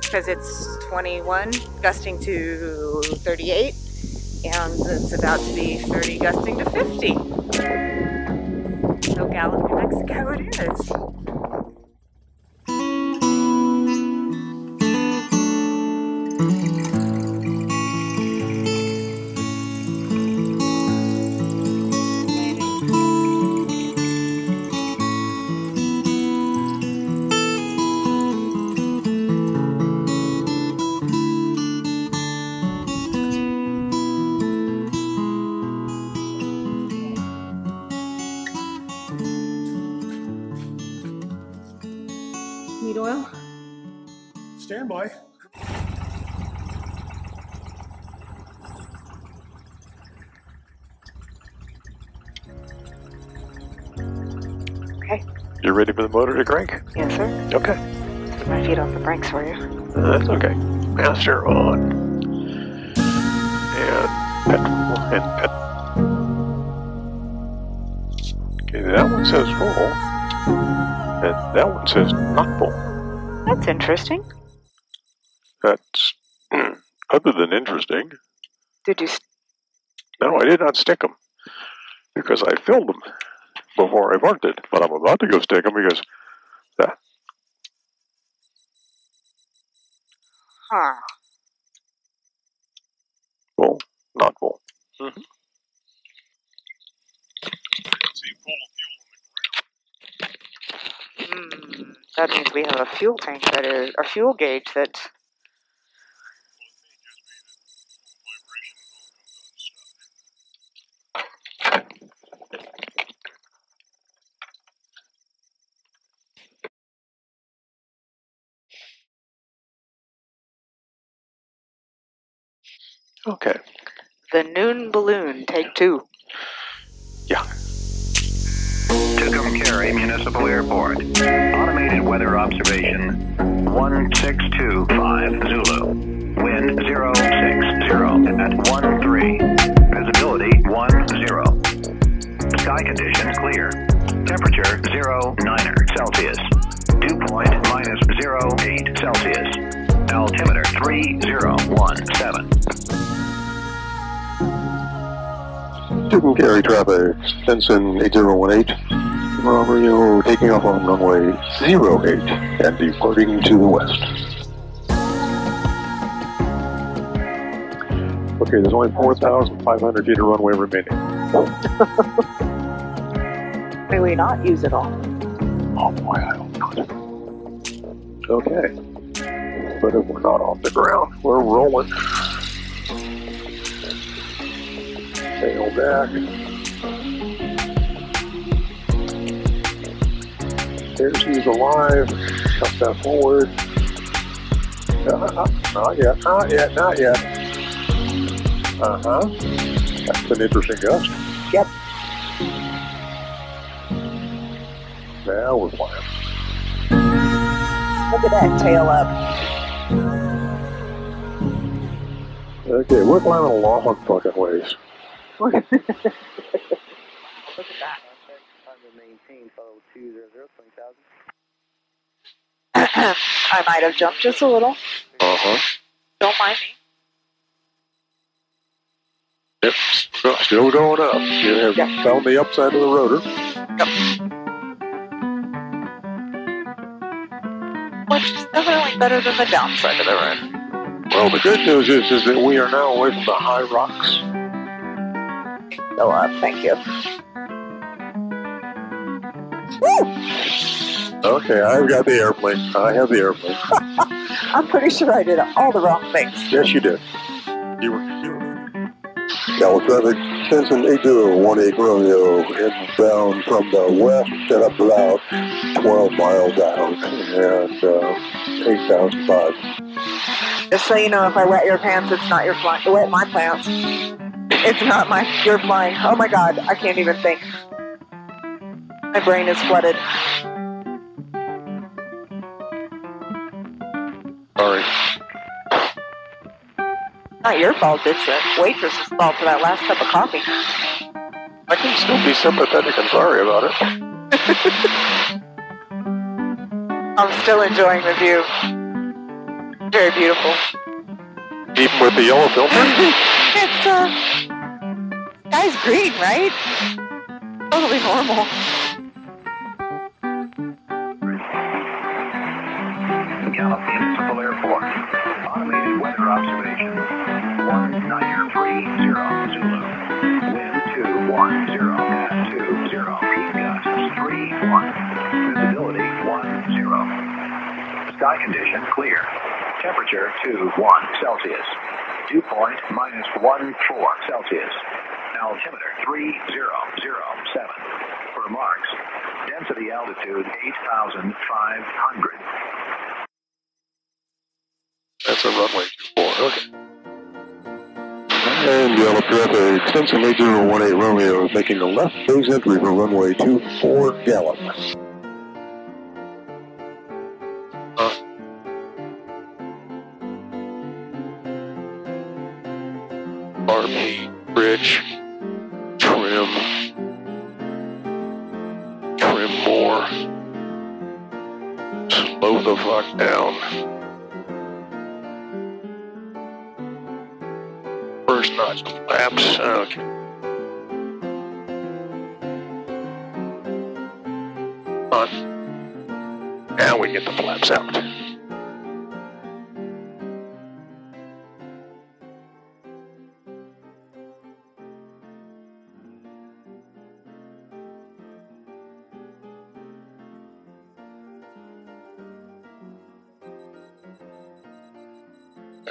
because it's 21, gusting to 38, and it's about to be 30, gusting to 50. So Gallup, New Mexico it is. Need oil? Stand by. Okay. You ready for the motor to crank? Yes, sir. Okay. Put my feet off the brakes for you. That's okay. Master on. And petrol and pet. Okay, that one says full. And that one says not full. That's interesting. That's other than interesting. Did you? No, I did not stick them because I filled them before I parked it. But I'm about to go stick them because that. Huh. Full, not full. Mm-hmm. That means we have a fuel tank that is a fuel gauge that. Okay. The noon balloon, take 2. Yeah. Tucumcari Municipal Airport. Automated weather observation 1625 Zulu. Wind 060 at 13. Visibility 10. Sky conditions clear. Temperature 09 Celsius. Dew point -08 Celsius. Altimeter 3017. Tucumcari traffic, Stinson 8018, Romeo taking off on runway 08 and departing to the west. Okay, there's only 4,500 feet of runway remaining. May we not use it all? Oh boy, I hope not. Okay, but if we're not off the ground, we're rolling. Tail back. There she's alive. Shut that forward. Not yet, not yet, not yet. Uh-huh. That's an interesting gust. Yep. Now we're flying. Look at that tail up. Okay, we're flying a long fucking ways. Look at that. I might have jumped just a little. Uh-huh. Don't mind me. Yep, still going up. You have found the upside of the rotor. Yep. Which is definitely better than the downside of the rotor. Well, the good news is that we are now away from the high rocks. Go up, thank you. Woo! Okay, I've got the airplane. I have the airplane. I'm pretty sure I did all the wrong things. Yes, you did. You were. Gallup traffic, Stinson 8018 Romeo, inbound from the west at about 12 miles out and 8,005. Just so you know, if I wet your pants, it's not your flying. Wet my pants. It's not your flying. Oh my God, I can't even think. My brain is flooded. Sorry. Not your fault, it's the waitress's fault for that last cup of coffee. I can still be sympathetic and sorry about it. I'm still enjoying the view. Very beautiful. Even with the yellow filter? It's, guy's green, right? Totally normal. Gallup Municipal Airport. Automated weather observation. 1930 Zulu. Wind 210 at 20. Peak gusts 31. Visibility 10. Sky condition clear. Temperature 21 Celsius. Dew point -14 Celsius. Altimeter 3007. For marks. Density altitude 8,500. That's a runway 24, okay. And Gallup traffic, Stinson 8018 Romeo is making the left phase entry for runway 24 Gallup. Army, bridge, trim more, slow the fuck down. First notch flaps, okay. On. Now we get the flaps out.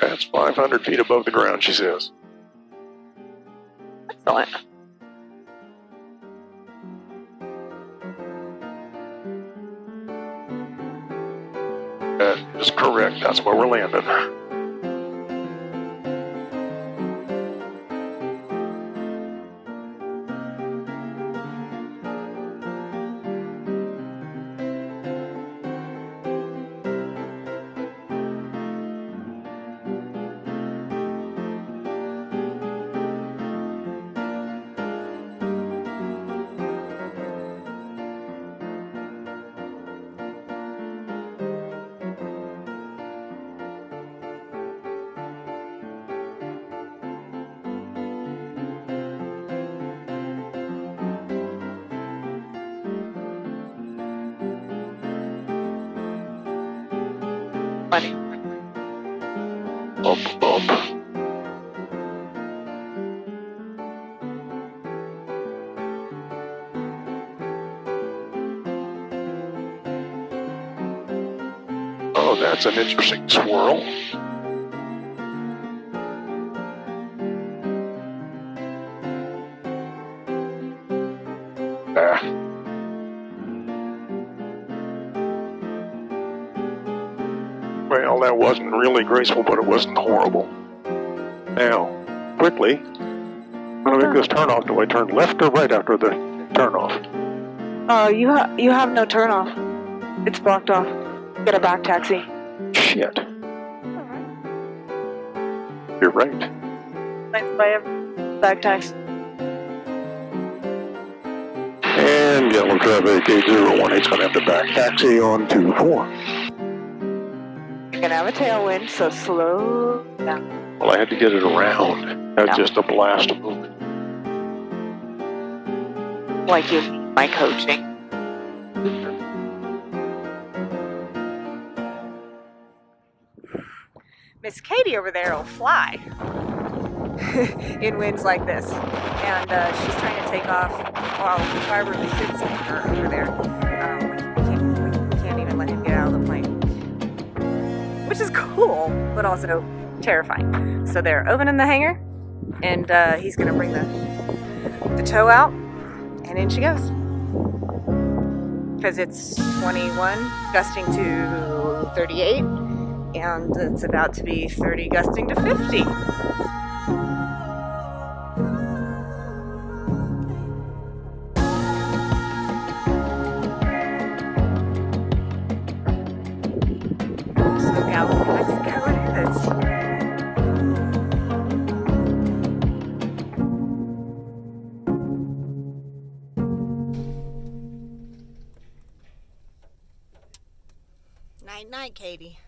That's 500 feet above the ground, she says. Excellent. That is correct. That's where we're landing. Funny. Bump, bump. Oh, that's an interesting swirl. Well, that wasn't really graceful, but it wasn't horrible. Now, quickly, I'm going to make this turnoff. Do I turn left or right after the turnoff? Oh, you have no turnoff. It's blocked off. Get a back taxi. Shit. You're right. Nice by a back taxi. And Gallup traffic 8018 is going to have to back taxi on 24. You're gonna have a tailwind, so slow down. Well, I had to get it around. That's just a blast of movement. Like you need my coaching. Miss Katy over there will fly in winds like this, and she's trying to take off while Firebird sits in her over there. We can't even let him get out of the plane, which is cool, but also terrifying. So they're opening the hangar, and he's gonna bring the tow out, and in she goes. Because it's 21, gusting to 38. And it's about to be 30 gusting to 50. So Gallup, Mexico it is. Night night, Katy.